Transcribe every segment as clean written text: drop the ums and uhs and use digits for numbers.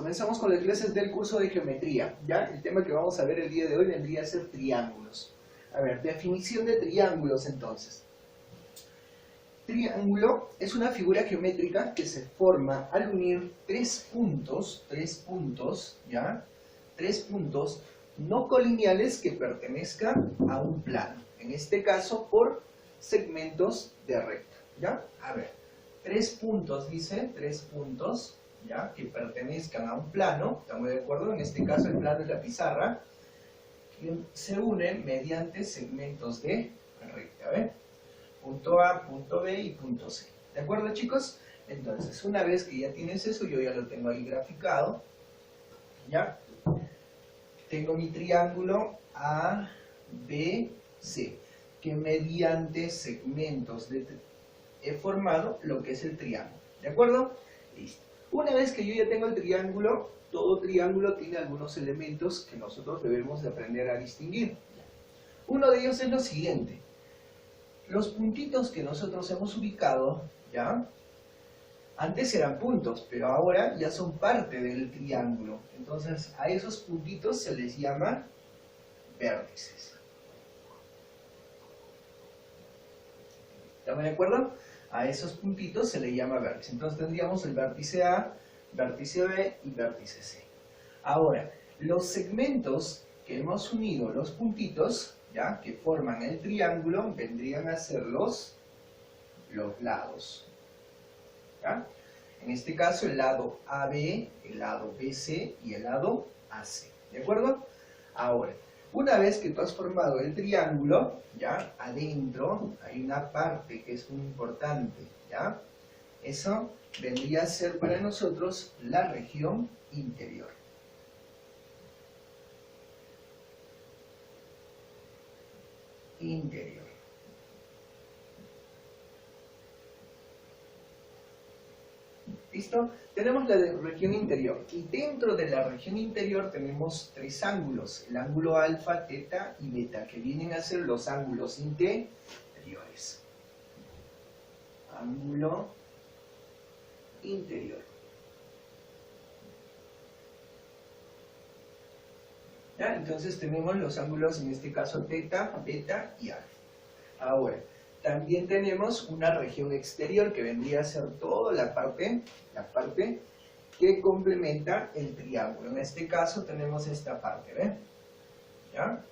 comenzamos con las clases del curso de geometría. ¿Ya? El tema que vamos a ver el día de hoy vendría a ser triángulos. A ver, definición de triángulos entonces. Triángulo es una figura geométrica que se forma al unir tres puntos, ¿ya? Tres puntos no colineales que pertenezcan a un plano. En este caso, por segmentos de recta, ¿ya? A ver, tres puntos, dice, tres puntos, ¿ya? Que pertenezcan a un plano, ¿estamos de acuerdo? En este caso el plano es la pizarra, que se unen mediante segmentos de recta, ¿ven? Punto A, punto B y punto C. ¿De acuerdo, chicos? Entonces, una vez que ya tienes eso, yo ya lo tengo ahí graficado, ¿ya? Tengo mi triángulo ABC, que mediante segmentos he formado lo que es el triángulo. ¿De acuerdo? Listo. Una vez que yo ya tengo el triángulo, todo triángulo tiene algunos elementos que nosotros debemos de aprender a distinguir. Uno de ellos es lo siguiente. Los puntitos que nosotros hemos ubicado, ¿ya? Antes eran puntos, pero ahora ya son parte del triángulo. Entonces, a esos puntitos se les llama vértices. ¿Estamos de acuerdo? A esos puntitos se le llama vértice. Entonces tendríamos el vértice A, vértice B y vértice C. Ahora, los segmentos que hemos unido, los puntitos, ¿ya? Que forman el triángulo, vendrían a ser los lados, ¿ya? En este caso el lado AB, el lado BC y el lado AC. ¿De acuerdo? Ahora, una vez que tú has formado el triángulo, ¿ya? Adentro hay una parte que es muy importante, ¿ya? Eso vendría a ser para nosotros la región interior. Interior. ¿Listo? Tenemos la región interior y dentro de la región interior tenemos tres ángulos, el ángulo alfa, teta y beta, que vienen a ser los ángulos interiores. Ángulo interior. ¿Ya? Entonces tenemos los ángulos, en este caso teta, beta y alfa. Ahora, también tenemos una región exterior que vendría a ser toda la parte que complementa el triángulo. En este caso tenemos esta parte, ¿ven? ¿Ya?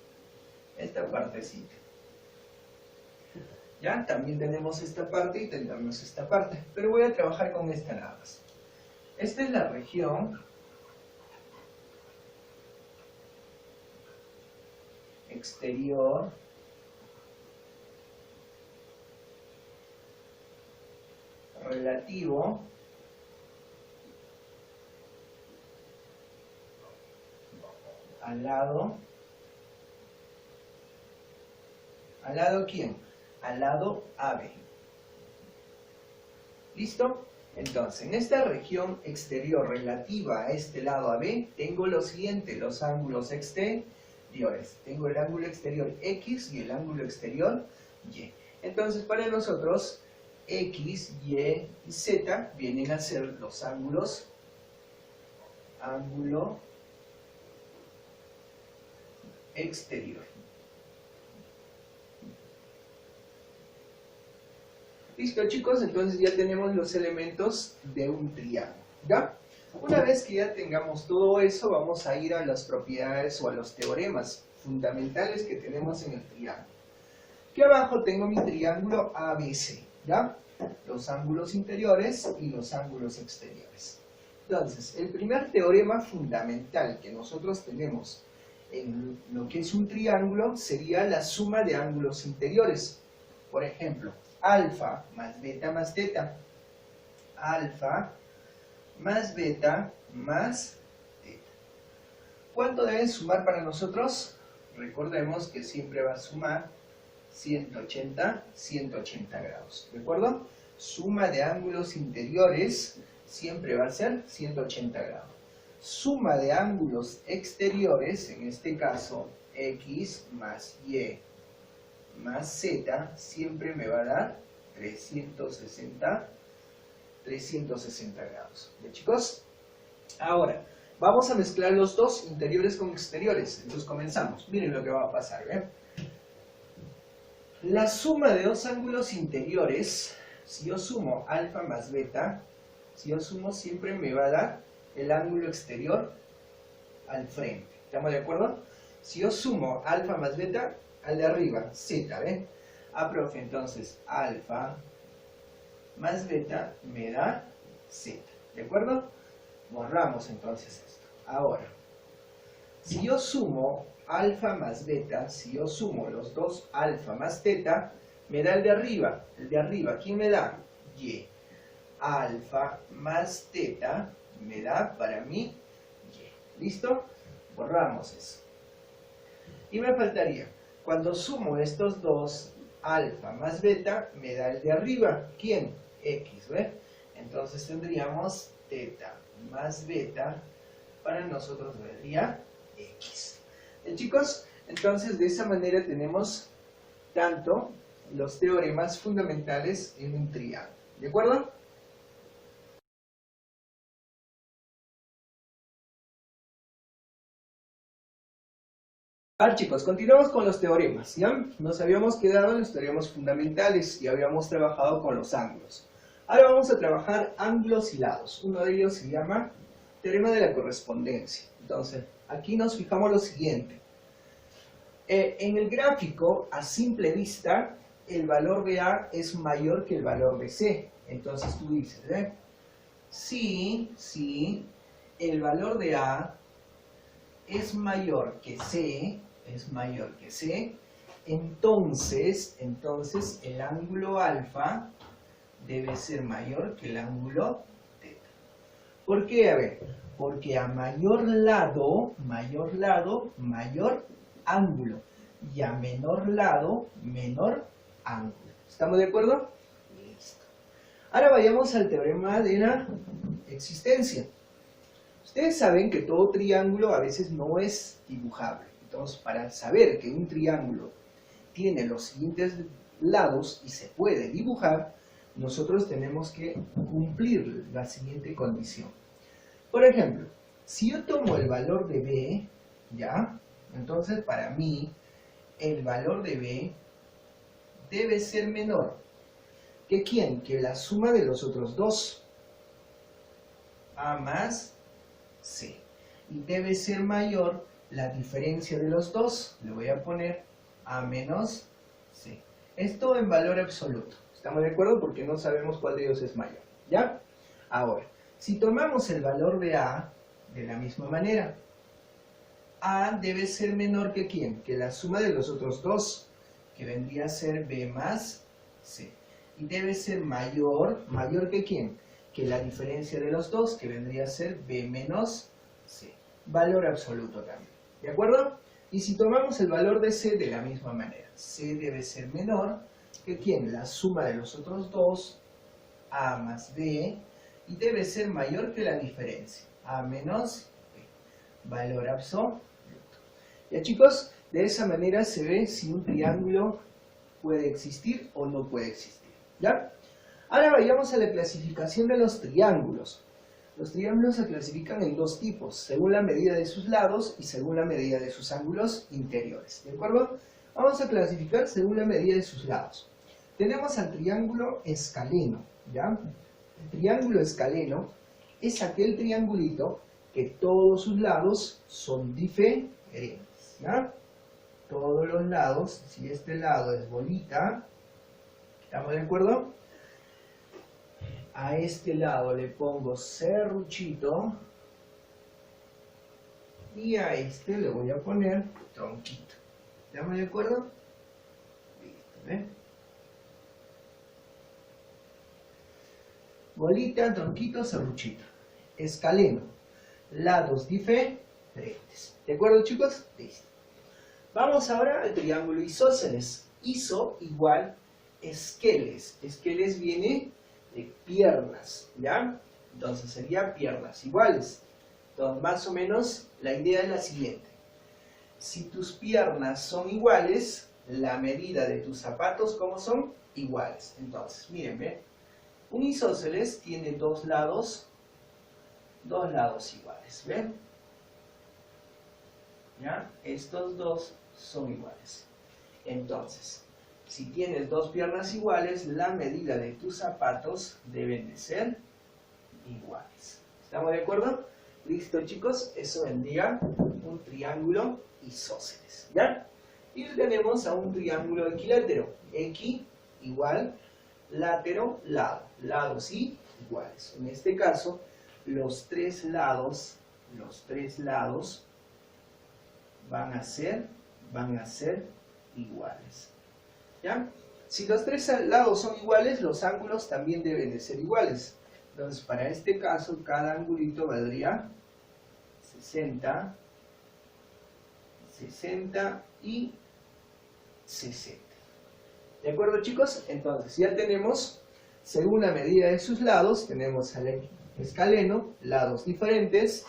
Esta partecita. ¿Ya? También tenemos esta parte y tenemos esta parte. Pero voy a trabajar con esta nada más. Esta es la región exterior relativo al lado ¿quién? Al lado AB. ¿Listo? Entonces, en esta región exterior relativa a este lado AB, tengo lo siguiente, los ángulos exteriores. Tengo el ángulo exterior X y el ángulo exterior Y. Entonces, para nosotros, X, Y y Z vienen a ser los ángulo exterior. Listo, chicos, entonces ya tenemos los elementos de un triángulo, ¿ya? Una vez que ya tengamos todo eso, vamos a ir a las propiedades o a los teoremas fundamentales que tenemos en el triángulo. Aquí abajo tengo mi triángulo ABC, ¿ya? Los ángulos interiores y los ángulos exteriores. Entonces, el primer teorema fundamental que nosotros tenemos en lo que es un triángulo sería la suma de ángulos interiores. Por ejemplo, alfa más beta más teta. Alfa más beta más teta. ¿Cuánto deben sumar para nosotros? Recordemos que siempre va a sumar 180 grados. ¿De acuerdo? Suma de ángulos interiores siempre va a ser 180 grados. Suma de ángulos exteriores, en este caso X más Y más Z, siempre me va a dar 360 grados. ¿Bien, chicos? Ahora, Vamos a mezclar los dos, interiores con exteriores. Entonces comenzamos. Miren lo que va a pasar, ¿eh? La suma de dos ángulos interiores, si yo sumo alfa más beta, si yo sumo siempre me va a dar el ángulo exterior al frente. ¿Estamos de acuerdo? Si yo sumo alfa más beta, al de arriba, z, ¿ven? Ah, profe, entonces alfa más beta me da z. ¿De acuerdo? Borramos entonces esto. Ahora, si yo sumo alfa más beta, si yo sumo los dos alfa más teta, me da el de arriba. El de arriba, ¿quién me da? Y. Alfa más teta me da para mí y. ¿Listo? Borramos eso. Y me faltaría, cuando sumo estos dos, alfa más beta, me da el de arriba. ¿Quién? X, ¿ve? Entonces tendríamos teta más beta, para nosotros daría X. Chicos, entonces de esa manera tenemos tanto los teoremas fundamentales en un triángulo. ¿De acuerdo? Ahora chicos, continuamos con los teoremas, ¿ya? Nos habíamos quedado en los teoremas fundamentales y habíamos trabajado con los ángulos. Ahora vamos a trabajar ángulos y lados. Uno de ellos se llama teorema de la correspondencia. Entonces, aquí nos fijamos lo siguiente. En el gráfico, a simple vista, el valor de A es mayor que el valor de C. Entonces tú dices, si el valor de A es mayor que C, entonces el ángulo alfa debe ser mayor que el ángulo teta. ¿Por qué? A ver, porque a mayor lado, mayor ángulo. Y a menor lado, menor ángulo. ¿Estamos de acuerdo? Listo. Ahora vayamos al teorema de la existencia. Ustedes saben que todo triángulo a veces no es dibujable. Entonces, para saber que un triángulo tiene los siguientes lados y se puede dibujar, nosotros tenemos que cumplir la siguiente condición. Por ejemplo, si yo tomo el valor de B, ¿ya? Entonces, para mí, el valor de B debe ser menor que ¿quién? Que la suma de los otros dos. A más C. Y debe ser mayor la diferencia de los dos. Le voy a poner A menos C. Esto en valor absoluto. ¿Estamos de acuerdo? Porque no sabemos cuál de ellos es mayor. ¿Ya? Ahora, si tomamos el valor de A de la misma manera, A debe ser menor que ¿quién? Que la suma de los otros dos, que vendría a ser B más C. Y debe ser mayor que ¿quién? Que la diferencia de los dos, que vendría a ser B menos C. Valor absoluto también. ¿De acuerdo? Y si tomamos el valor de C de la misma manera, C debe ser menor que ¿quién? La suma de los otros dos, A más B, y debe ser mayor que la diferencia, A menos B. Valor absoluto. Ya chicos, de esa manera se ve si un triángulo puede existir o no puede existir. ¿Ya? Ahora vayamos a la clasificación de los triángulos. Los triángulos se clasifican en dos tipos, según la medida de sus lados y según la medida de sus ángulos interiores. ¿De acuerdo? Vamos a clasificar según la medida de sus lados. Tenemos al triángulo escaleno, ¿ya? El triángulo escaleno es aquel triangulito que todos sus lados son diferentes, ¿ya? Todos los lados, si este lado es bolita, ¿estamos de acuerdo? A este lado le pongo serruchito y a este le voy a poner tronquito. ¿Estamos de acuerdo? Listo, ¿ven? Bolita, tronquito, serruchito. Escaleno. Lados diferentes. ¿De acuerdo, chicos? Listo. Vamos ahora al triángulo isósceles. Iso igual esqueles. Esqueles viene de piernas, ¿ya? Entonces sería piernas iguales. Entonces, más o menos, la idea es la siguiente. Si tus piernas son iguales, la medida de tus zapatos, ¿cómo son? Iguales. Entonces, miren, ¿ven? Un isósceles tiene dos lados iguales, ¿ven? ¿ya? Estos dos son iguales. Entonces, si tienes dos piernas iguales, la medida de tus zapatos deben de ser iguales. ¿Estamos de acuerdo? Listo, chicos, eso vendría un triángulo isósceles, ¿ya? Y tenemos a un triángulo equilátero, equi igual, látero, lado, lados iguales. En este caso, los tres lados van a ser iguales, ¿ya? Si los tres lados son iguales, los ángulos también deben de ser iguales. Entonces, para este caso, cada angulito valdría 60, 60 y 60. ¿De acuerdo, chicos? Entonces, ya tenemos, según la medida de sus lados, tenemos al escaleno, lados diferentes,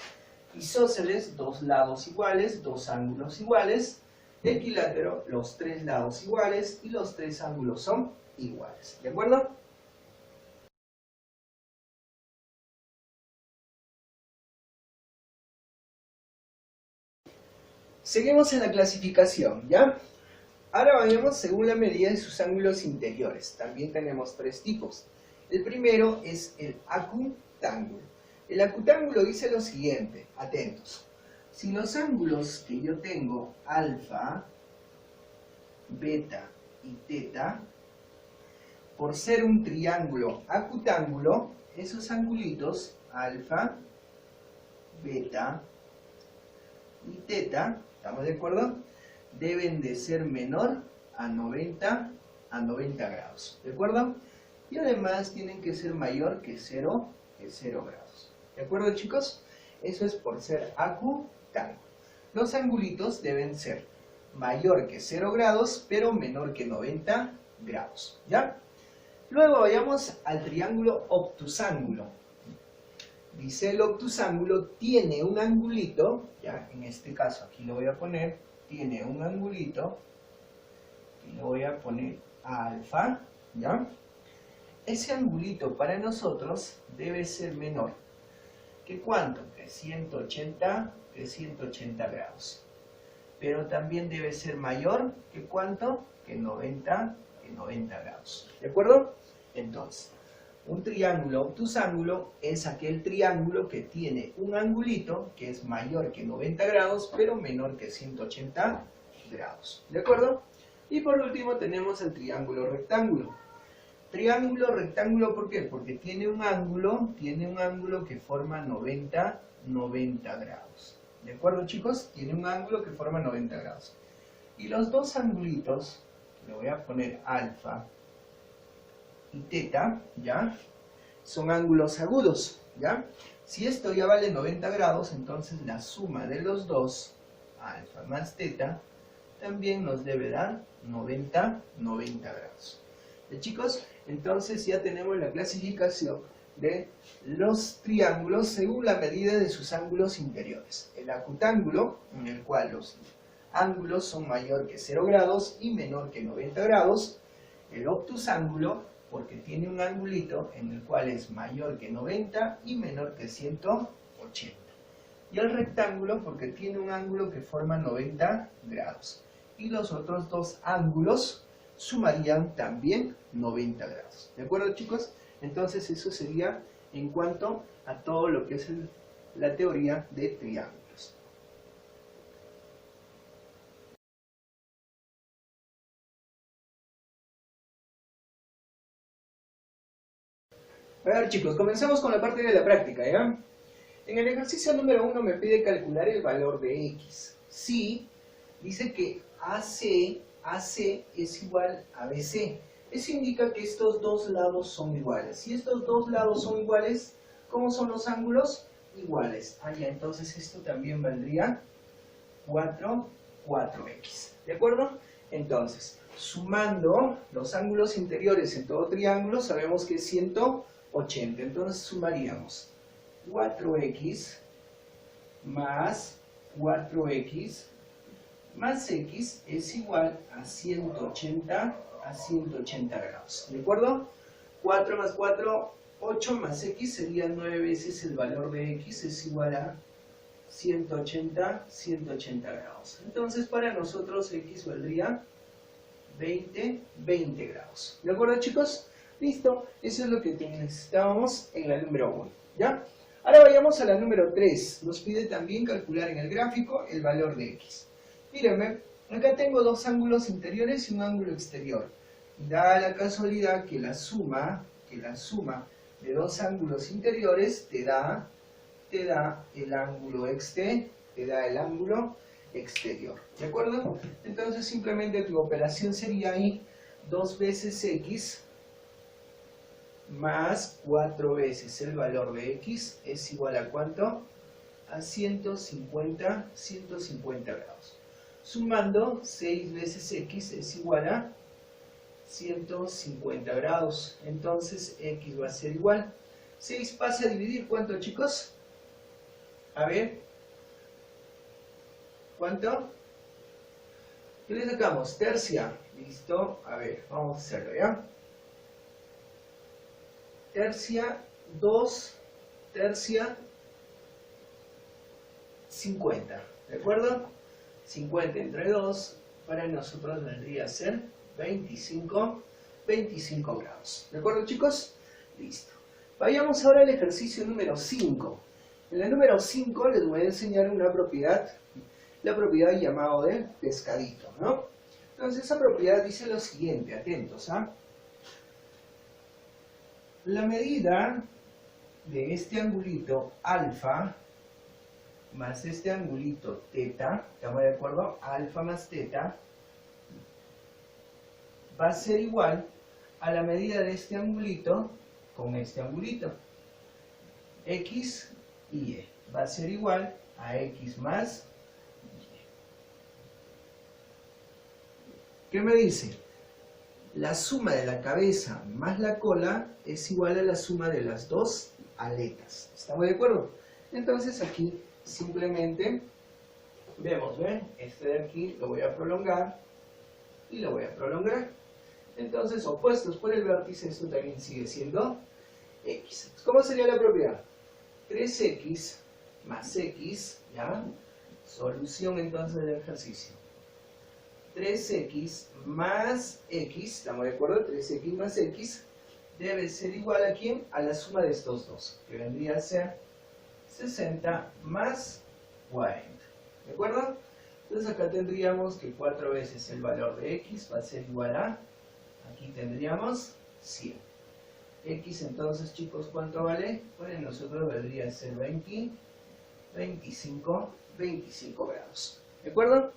isósceles, dos lados iguales, dos ángulos iguales, equilátero, los tres lados iguales y los tres ángulos son iguales. ¿De acuerdo? Seguimos en la clasificación, ¿ya? Ahora vayamos según la medida de sus ángulos interiores. También tenemos tres tipos. El primero es el acutángulo. El acutángulo dice lo siguiente, atentos. Si los ángulos que yo tengo, alfa, beta y teta, por ser un triángulo acutángulo, esos angulitos, alfa, beta y teta, ¿estamos de acuerdo?, deben de ser menor a 90 grados, ¿de acuerdo? Y además tienen que ser mayor que 0 grados, ¿de acuerdo, chicos? Eso es por ser acutángulo. Los angulitos deben ser mayor que 0 grados, pero menor que 90 grados, ¿ya? Luego vayamos al triángulo obtusángulo. Dice el obtusángulo tiene un angulito, ya en este caso aquí lo voy a poner, tiene un angulito, y lo voy a poner alfa, ¿ya? Ese angulito para nosotros debe ser menor. ¿Que cuánto? Que 180 grados. Pero también debe ser mayor que cuánto? Que 90 grados. ¿De acuerdo? Entonces, un triángulo obtusángulo es aquel triángulo que tiene un angulito que es mayor que 90 grados, pero menor que 180 grados. ¿De acuerdo? Y por último tenemos el triángulo rectángulo. Triángulo rectángulo, ¿por qué? Porque tiene un ángulo que forma 90 grados. ¿De acuerdo, chicos? Tiene un ángulo que forma 90 grados. Y los dos angulitos, le voy a poner alfa y teta, ¿ya? Son ángulos agudos, ¿ya? Si esto ya vale 90 grados, entonces la suma de los dos, alfa más teta, también nos debe dar 90 grados. Chicos, entonces ya tenemos la clasificación de los triángulos según la medida de sus ángulos interiores. El acutángulo, en el cual los ángulos son mayor que 0 grados y menor que 90 grados. El obtusángulo, porque tiene un angulito en el cual es mayor que 90 y menor que 180. Y el rectángulo, porque tiene un ángulo que forma 90 grados. Y los otros dos ángulos sumarían también 90 grados. ¿De acuerdo, chicos? Entonces eso sería en cuanto a todo lo que es la teoría de triángulos. A ver, chicos, comencemos con la parte de la práctica, ¿ya? En el ejercicio número 1 me pide calcular el valor de x. Si dice que AC es igual a BC. Eso indica que estos dos lados son iguales. Si estos dos lados son iguales, ¿cómo son los ángulos? Iguales. Ah, ya, entonces esto también valdría 4x. ¿De acuerdo? Entonces, sumando los ángulos interiores en todo triángulo, sabemos que es 180. Entonces sumaríamos 4x más 4x más x es igual a 180 grados. ¿De acuerdo? 4 más 4, 8 más x sería 9 veces el valor de x, es igual a 180, 180 grados. Entonces para nosotros X valdría 20, 20 grados. ¿De acuerdo, chicos? Listo, eso es lo que necesitábamos en la número 1, ¿ya? Ahora vayamos a la número 3. Nos pide también calcular en el gráfico el valor de X. Mírenme, acá tengo dos ángulos interiores y un ángulo exterior. Y da la casualidad que la suma de dos ángulos interiores te da el ángulo exterior. ¿De acuerdo? Entonces simplemente tu operación sería ahí 2 veces X más 4 veces el valor de X es igual a ¿cuánto? A 150 grados. Sumando 6 veces X es igual a 150 grados. Entonces X va a ser igual. 6 pasa a dividir, ¿cuánto, chicos? A ver. ¿Cuánto? ¿Qué le sacamos? Tercia. Listo. A ver, vamos a hacerlo, ¿ya? Tercia, 2, tercia, 50. ¿De acuerdo? 50 entre 2 para nosotros vendría a ser 25 grados. ¿De acuerdo, chicos? Listo. Vayamos ahora al ejercicio número 5. En la número 5 les voy a enseñar una propiedad, la propiedad llamada de pescadito, ¿no? Entonces esa propiedad dice lo siguiente, atentos, ¿ah? La medida de este angulito alfa más este angulito teta, ¿estamos de acuerdo? Alfa más teta va a ser igual a la medida de este angulito con este angulito. X y Y va a ser igual a X más Y. ¿Qué me dice? La suma de la cabeza más la cola es igual a la suma de las dos aletas. ¿Estamos de acuerdo? Entonces aquí simplemente vemos, ¿ven? Este de aquí lo voy a prolongar y lo voy a prolongar. Entonces, opuestos por el vértice, esto también sigue siendo X. ¿Cómo sería la propiedad? 3X más X, ¿ya? Solución entonces del ejercicio. 3X más X, ¿estamos de acuerdo? 3X más X debe ser igual a ¿quién? A la suma de estos dos, que vendría a ser 60 más 40. ¿De acuerdo? Entonces acá tendríamos que 4 veces el valor de X va a ser igual a, aquí tendríamos 100. X entonces, chicos, ¿cuánto vale? Pues nosotros vendría a ser 25 grados. ¿De acuerdo?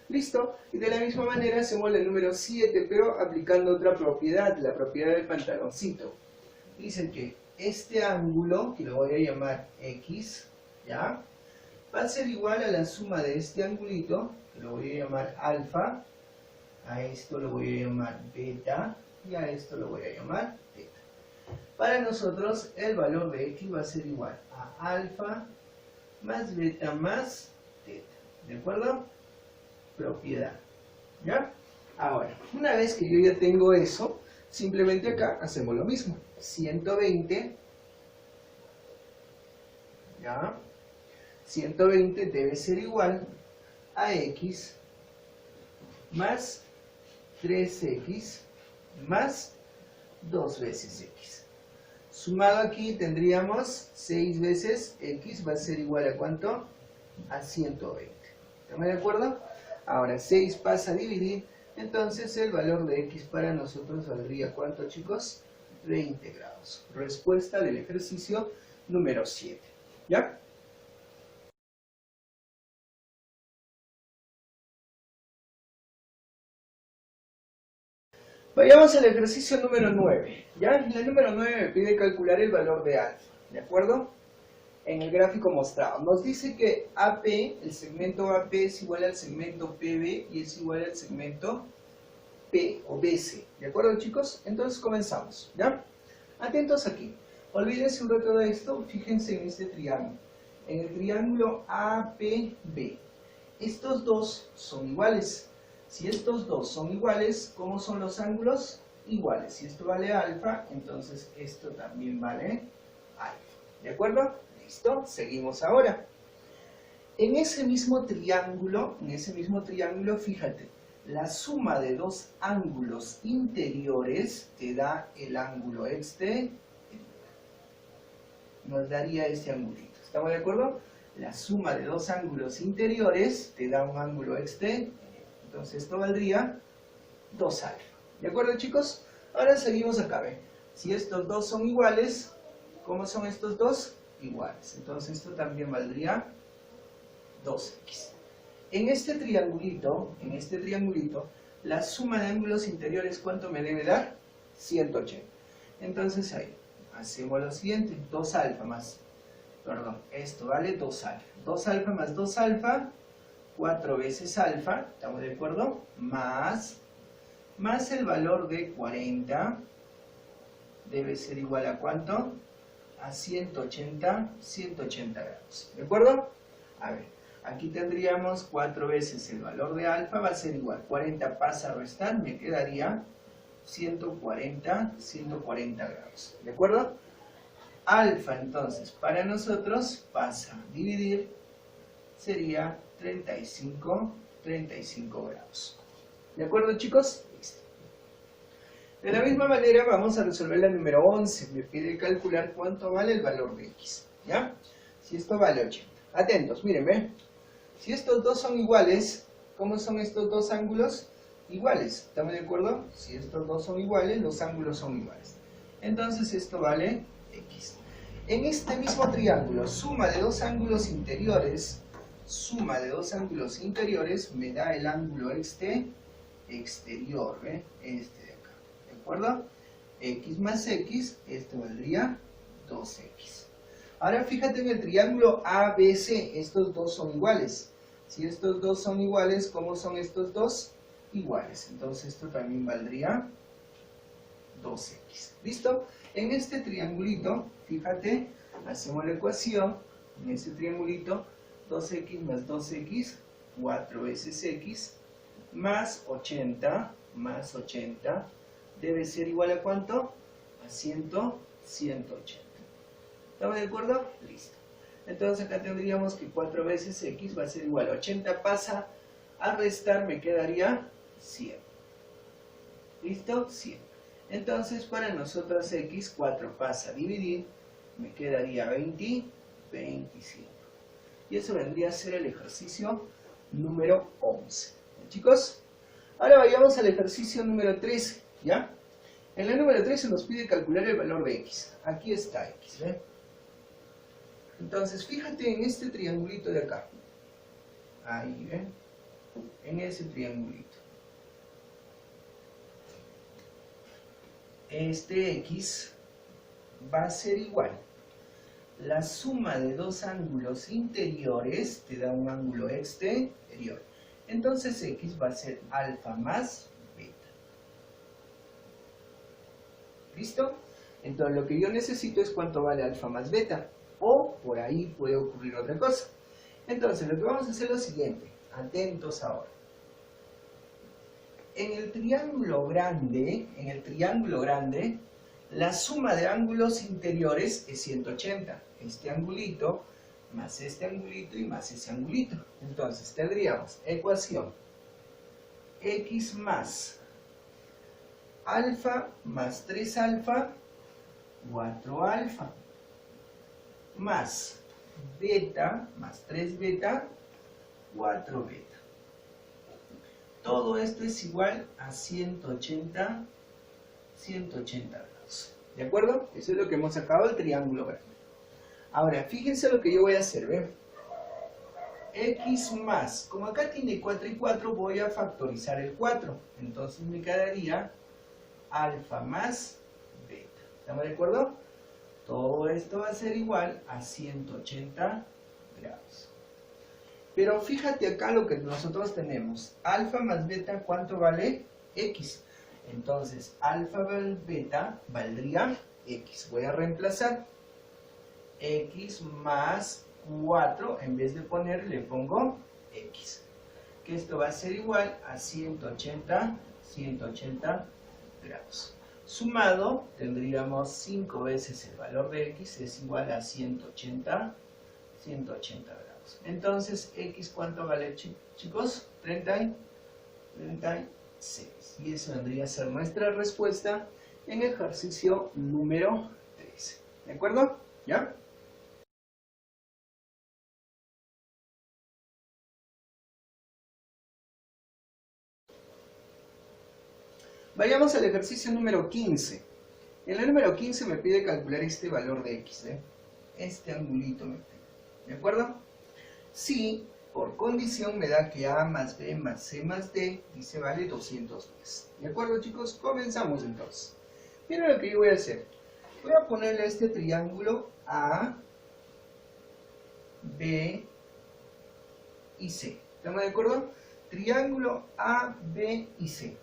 Listo. Y de la misma manera hacemos el número 7, pero aplicando otra propiedad, la propiedad del pantaloncito. Dicen que este ángulo, que lo voy a llamar X, ¿ya? Va a ser igual a la suma de este angulito, que lo voy a llamar alfa, a esto lo voy a llamar beta, y a esto lo voy a llamar teta. Para nosotros el valor de X va a ser igual a alfa más beta más teta. ¿De acuerdo? Propiedad. ¿Ya? Ahora, una vez que yo ya tengo eso, simplemente acá hacemos lo mismo. 120, ¿ya? 120 debe ser igual a X más 3X más 2 veces X. Sumado aquí tendríamos 6 veces X va a ser igual a ¿cuánto? A 120. ¿Estamos de acuerdo? Ahora 6 pasa a dividir, entonces el valor de X para nosotros valdría ¿cuánto, chicos? 20 grados. Respuesta del ejercicio número 7. ¿Ya? Vayamos al ejercicio número 9. ¿Ya? En el número 9 me pide calcular el valor de alfa. ¿De acuerdo? En el gráfico mostrado. Nos dice que AP, el segmento AP es igual al segmento PB y es igual al segmento P o BC. ¿De acuerdo, chicos? Entonces comenzamos. ¿Ya? Atentos aquí. Olvídense un rato de esto. Fíjense en este triángulo. En el triángulo APB. Estos dos son iguales. Si estos dos son iguales, ¿cómo son los ángulos? Iguales. Si esto vale alfa, entonces esto también vale alfa. ¿De acuerdo? Listo. Seguimos ahora. En ese mismo triángulo, fíjate, la suma de dos ángulos interiores te da el ángulo exterior. Nos daría este angulito. ¿Estamos de acuerdo? La suma de dos ángulos interiores te da un ángulo exterior. Entonces esto valdría 2 alfa. ¿De acuerdo, chicos? Ahora seguimos acá, ¿ven? Si estos dos son iguales, ¿cómo son estos dos? Iguales. Entonces esto también valdría 2x. En este triangulito, la suma de ángulos interiores, ¿cuánto me debe dar? 180. Entonces ahí, hacemos lo siguiente, 2 alfa más, perdón, esto vale 2 alfa. 2 alfa más 2 alfa, 4 veces alfa, ¿estamos de acuerdo? Más el valor de 40, debe ser igual a ¿cuánto? A 180 grados. ¿De acuerdo? A ver, aquí tendríamos 4 veces el valor de alfa, va a ser igual. 40 pasa a restar, me quedaría 140 grados. ¿De acuerdo? Alfa, entonces, para nosotros pasa a dividir, sería 35 grados. ¿De acuerdo, chicos? Listo. De la misma manera vamos a resolver la número 11. Me pide calcular cuánto vale el valor de x. ¿Ya? Si esto vale 80. Atentos, miren, ¿ven? Si estos dos son iguales, ¿cómo son estos dos ángulos? Iguales. ¿Estamos de acuerdo? Si estos dos son iguales, los ángulos son iguales. Entonces esto vale x. En este mismo triángulo, suma de dos ángulos interiores me da el ángulo exterior, ¿ve? Este de acá, ¿de acuerdo? X más x, esto valdría 2x. Ahora fíjate en el triángulo ABC, estos dos son iguales. Si estos dos son iguales, ¿cómo son estos dos? Iguales. Entonces esto también valdría 2x. ¿Listo? En este triangulito, fíjate, hacemos la ecuación. En este triangulito, 2x más 2x, 4 veces x, más 80, debe ser igual a ¿cuánto? A 180. ¿Estamos de acuerdo? Listo. Entonces acá tendríamos que 4 veces x va a ser igual a 80, pasa a restar, me quedaría 100. ¿Listo? 100. Entonces para nosotros x, 4 pasa a dividir, me quedaría 25. Y eso vendría a ser el ejercicio número 11. ¿Bien, chicos? Ahora vayamos al ejercicio número 13, ¿ya? En la número 13 nos pide calcular el valor de x. Aquí está x, ¿ven? Entonces, fíjate en este triangulito de acá. Ahí, ¿ven? En ese triangulito. Este x va a ser igual. La suma de dos ángulos interiores te da un ángulo exterior. Entonces x va a ser alfa más beta. ¿Listo? Entonces lo que yo necesito es cuánto vale alfa más beta. O por ahí puede ocurrir otra cosa. Entonces lo que vamos a hacer es lo siguiente. Atentos ahora. En el triángulo grande, la suma de ángulos interiores es 180. Este angulito, más este angulito y más ese angulito. Entonces tendríamos ecuación x más alfa más 3 alfa, 4 alfa, más beta, más 3 beta, 4 beta. Todo esto es igual a 180 grados. ¿De acuerdo? Eso es lo que hemos sacado del triángulo grande. Ahora, fíjense lo que yo voy a hacer, ¿ven? X más, como acá tiene 4 y 4, voy a factorizar el 4. Entonces me quedaría alfa más beta. ¿Estamos de acuerdo? Todo esto va a ser igual a 180 grados. Pero fíjate acá lo que nosotros tenemos. Alfa más beta, ¿cuánto vale? X. Entonces, alfa más beta valdría x. Voy a reemplazar. X más 4, en vez de poner, le pongo x. Que esto va a ser igual a 180 grados. Sumado, tendríamos 5 veces el valor de x, es igual a 180 grados. Entonces, X, ¿cuánto vale, chicos? 36. Y eso vendría a ser nuestra respuesta en ejercicio número 13. ¿De acuerdo? ¿Ya? Vayamos al ejercicio número 15. En el número 15 me pide calcular este valor de X, ¿eh? Este angulito me pide. ¿De acuerdo? Si por condición me da que A más B más C más D, dice vale 210. ¿De acuerdo, chicos? Comenzamos entonces. Miren lo que yo voy a hacer. Voy a ponerle a este triángulo A, B y C. ¿Estamos de acuerdo? Triángulo A, B y C.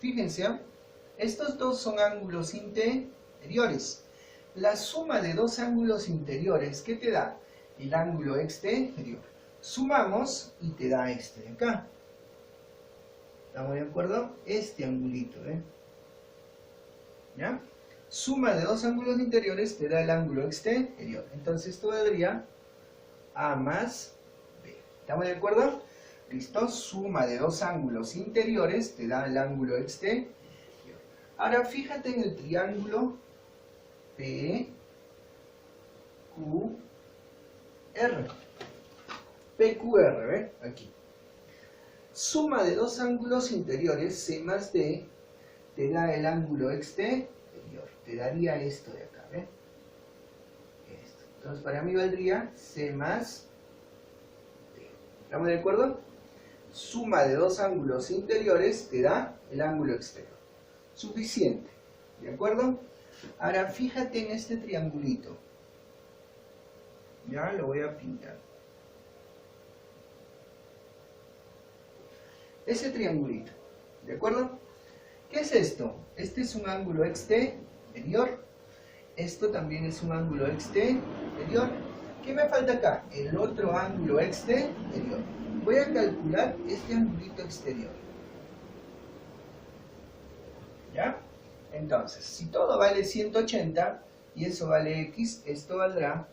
Fíjense, ¿eh? Estos dos son ángulos interiores. La suma de dos ángulos interiores, ¿qué te da? El ángulo exterior. Sumamos y te da este de acá. ¿Estamos de acuerdo? Este angulito, ¿eh? ¿Ya? Suma de dos ángulos interiores te da el ángulo exterior. Entonces esto daría A más B. ¿Estamos de acuerdo? ¿Listo? Suma de dos ángulos interiores te da el ángulo exterior. Ahora fíjate en el triángulo PQR. PQR, ¿ve? Aquí. Suma de dos ángulos interiores, C más D, te da el ángulo exterior. Te daría esto de acá, ¿ve? Esto. Entonces para mí valdría C más D. ¿Estamos de acuerdo? Suma de dos ángulos interiores te da el ángulo exterior. Suficiente. ¿De acuerdo? Ahora fíjate en este triangulito. Ya lo voy a pintar. Ese triangulito. ¿De acuerdo? ¿Qué es esto? Este es un ángulo exterior. Esto también es un ángulo exterior. ¿Qué me falta acá? El otro ángulo exterior. Voy a calcular este angulito exterior. ¿Ya? Entonces, si todo vale 180 y eso vale X, esto valdrá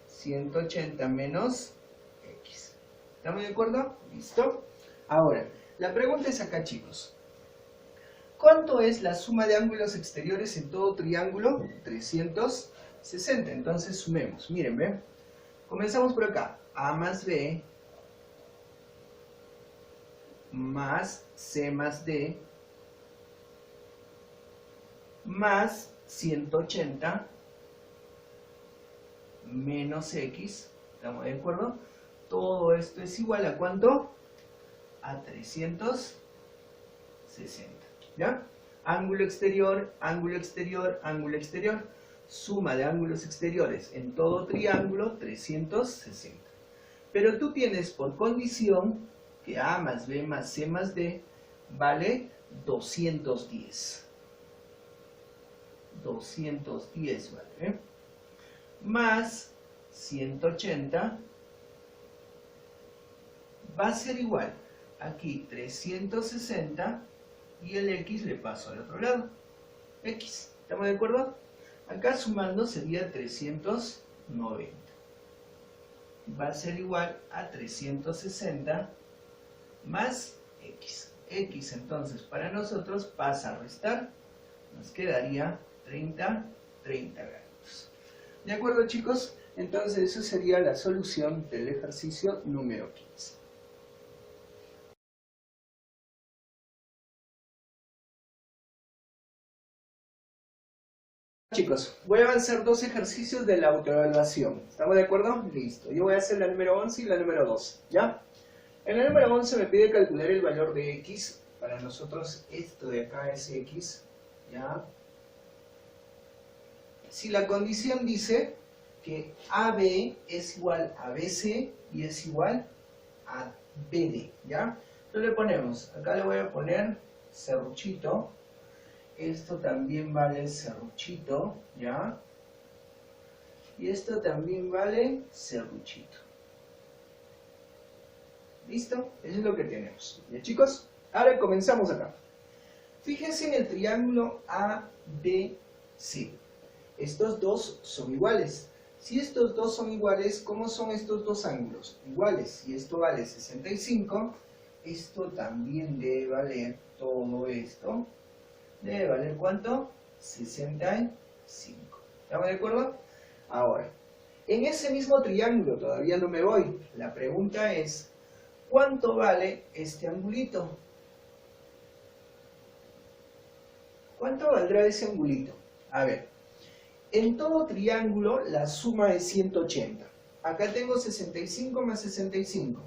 180 menos X. ¿Estamos de acuerdo? ¿Listo? Ahora, la pregunta es acá, chicos. ¿Cuánto es la suma de ángulos exteriores en todo triángulo? 360. Entonces sumemos. Miren, ¿ven? Comenzamos por acá. A más B más C más D más 180 menos X. ¿Estamos de acuerdo? Todo esto es igual a ¿cuánto? A 360. ¿Ya? Ángulo exterior, ángulo exterior, ángulo exterior. Suma de ángulos exteriores en todo triángulo, 360. Pero tú tienes por condición que A más B más C más D vale 210. 210 vale, ¿eh? Más 180 va a ser igual. Aquí 360 y el X le paso al otro lado. X, ¿estamos de acuerdo? Acá sumando sería 390. Va a ser igual a 360 más X. X entonces para nosotros pasa a restar. Nos quedaría 30 grados. ¿De acuerdo, chicos? Entonces eso sería la solución del ejercicio número 15. Chicos, voy a avanzar dos ejercicios de la autoevaluación. ¿Estamos de acuerdo? Listo. Yo voy a hacer la número 11 y la número 12. ¿Ya? En la número 11 me pide calcular el valor de X. Para nosotros esto de acá es X. ¿Ya? Si la condición dice que AB es igual a BC y es igual a BD. ¿Ya? Entonces le ponemos, acá le voy a poner serruchito. Esto también vale serruchito, ¿ya? Y esto también vale serruchito. ¿Listo? Eso es lo que tenemos. ¿Ya, chicos? Ahora comenzamos acá. Fíjense en el triángulo ABC. Estos dos son iguales. Si estos dos son iguales, ¿cómo son estos dos ángulos? Iguales. Si esto vale 65, esto también debe valer, todo esto, debe valer ¿cuánto? 65. ¿Estamos de acuerdo? Ahora, en ese mismo triángulo, todavía no me voy. La pregunta es, ¿cuánto vale este angulito? ¿Cuánto valdrá ese angulito? A ver, en todo triángulo la suma es 180. Acá tengo 65 más 65.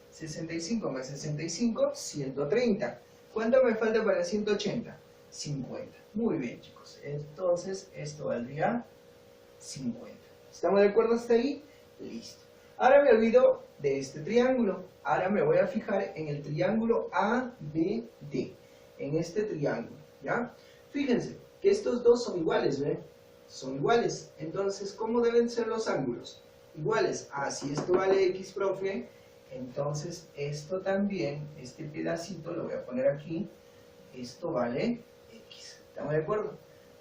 65 más 65, 130. ¿Cuánto me falta para 180? 50. Muy bien, chicos. Entonces, esto valdría 50. ¿Estamos de acuerdo hasta ahí? Listo. Ahora me olvido de este triángulo. Ahora me voy a fijar en el triángulo ABD. En este triángulo, ¿ya? Fíjense que estos dos son iguales, ¿ven? Son iguales. Entonces, ¿cómo deben ser los ángulos? Iguales. Ah, si esto vale X, profe, entonces esto también, este pedacito lo voy a poner aquí. Esto vale X. ¿Estamos de acuerdo?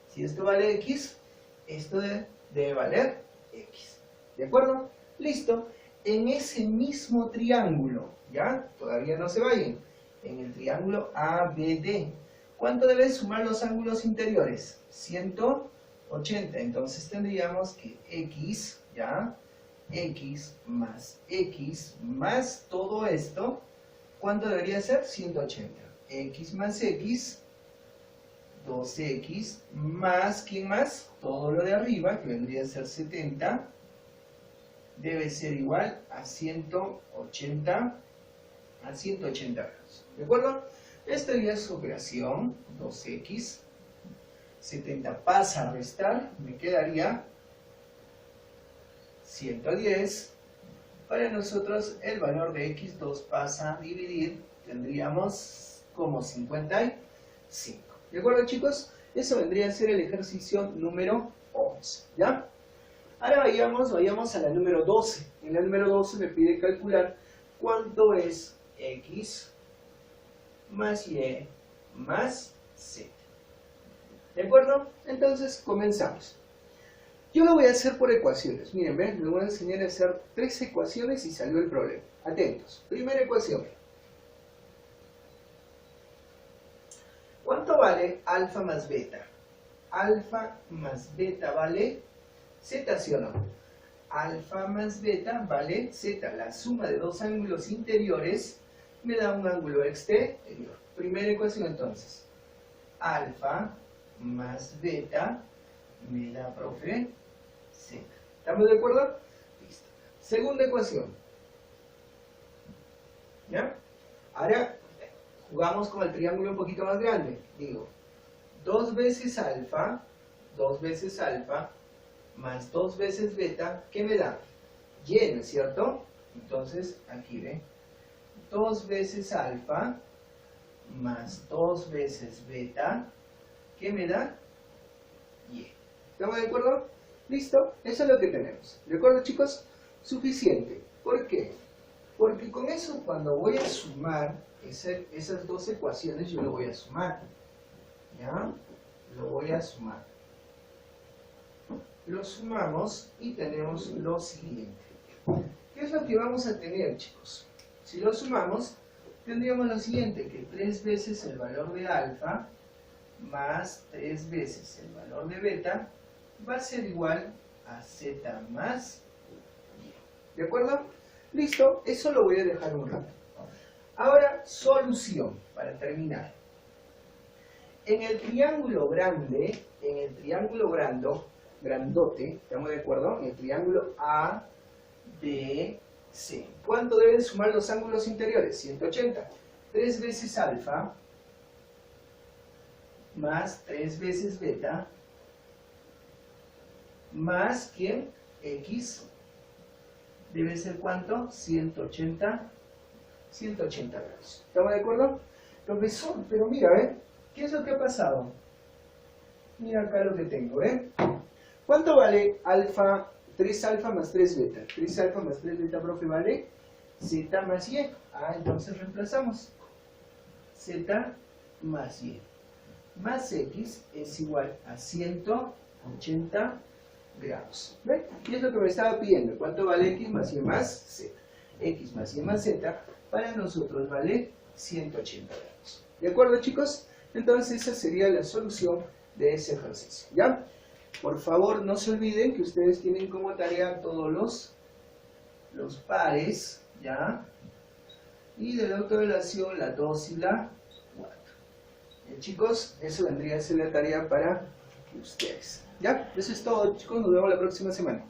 Si esto vale X, esto debe valer X. ¿De acuerdo? Listo. En ese mismo triángulo, ¿ya? Todavía no se vayan. En el triángulo ABD. ¿Cuánto deben sumar los ángulos interiores? 180. Entonces tendríamos que X, ¿ya? X más todo esto. ¿Cuánto debería ser? 180. X más X, 2X, más, ¿quién más? Todo lo de arriba, que vendría a ser 70, debe ser igual a 180 grados. ¿De acuerdo? Esta ya es su operación, 2X, 70 pasa a restar, me quedaría 110. Para nosotros el valor de X2 pasa a dividir, tendríamos como 55. ¿De acuerdo, chicos? Eso vendría a ser el ejercicio número 11, ¿ya? Ahora vayamos a la número 12. En la número 12 me pide calcular cuánto es X más Y más Z. ¿De acuerdo? Entonces, comenzamos. Yo lo voy a hacer por ecuaciones. Miren, ¿ven? Les voy a enseñar a hacer 3 ecuaciones y salió el problema. Atentos. Primera ecuación. ¿Cuánto vale alfa más beta? Alfa más beta vale Z, ¿sí o no? Alfa más beta vale Z. La suma de dos ángulos interiores me da un ángulo exterior. Primera ecuación entonces. Alfa más beta me da, profe, Z. ¿Estamos de acuerdo? Listo. Segunda ecuación. ¿Ya? Ahora jugamos con el triángulo un poquito más grande. Digo, 2 veces alfa más 2 veces beta, ¿qué me da? Y, ¿no es cierto? Entonces, aquí ve. 2 veces alfa más 2 veces beta, ¿qué me da? Y. ¿Estamos de acuerdo? ¿Listo? Eso es lo que tenemos. ¿De acuerdo, chicos? Suficiente. ¿Por qué? Porque con eso, cuando voy a sumar esas dos ecuaciones, yo lo voy a sumar. ¿Ya? Lo voy a sumar. Lo sumamos y tenemos lo siguiente. ¿Qué es lo que vamos a tener, chicos? Si lo sumamos, tendríamos lo siguiente, que 3 veces el valor de alfa más 3 veces el valor de beta va a ser igual a z más y. ¿De acuerdo? Listo, eso lo voy a dejar un rato. Ahora, solución, para terminar. En el triángulo grande, grandote, ¿estamos de acuerdo? En el triángulo A, B, C. ¿Cuánto deben sumar los ángulos interiores? 180. 3 veces alfa más 3 veces beta más, ¿quién? X. Debe ser ¿cuánto? 180 grados. ¿Estamos de acuerdo? Profesor, pero mira, ¿eh? ¿Qué es lo que ha pasado? Mira acá lo que tengo, ¿eh? ¿Cuánto vale alfa, 3 alfa más 3 beta? 3 alfa más 3 beta, profe, vale z más y. Ah, entonces reemplazamos. Z más y. Más x es igual a 180 grados. ¿Ven? Y es lo que me estaba pidiendo. ¿Cuánto vale x más y más z? X más y más z para nosotros vale 180 grados. ¿De acuerdo, chicos? Entonces esa sería la solución de ese ejercicio. ¿Ya? Por favor, no se olviden que ustedes tienen como tarea todos los pares, ¿ya? Y de la autorrelación la 2 y la 4. Chicos, eso vendría a ser la tarea para ustedes. ¿Ya? Eso es todo, chicos. Nos vemos la próxima semana.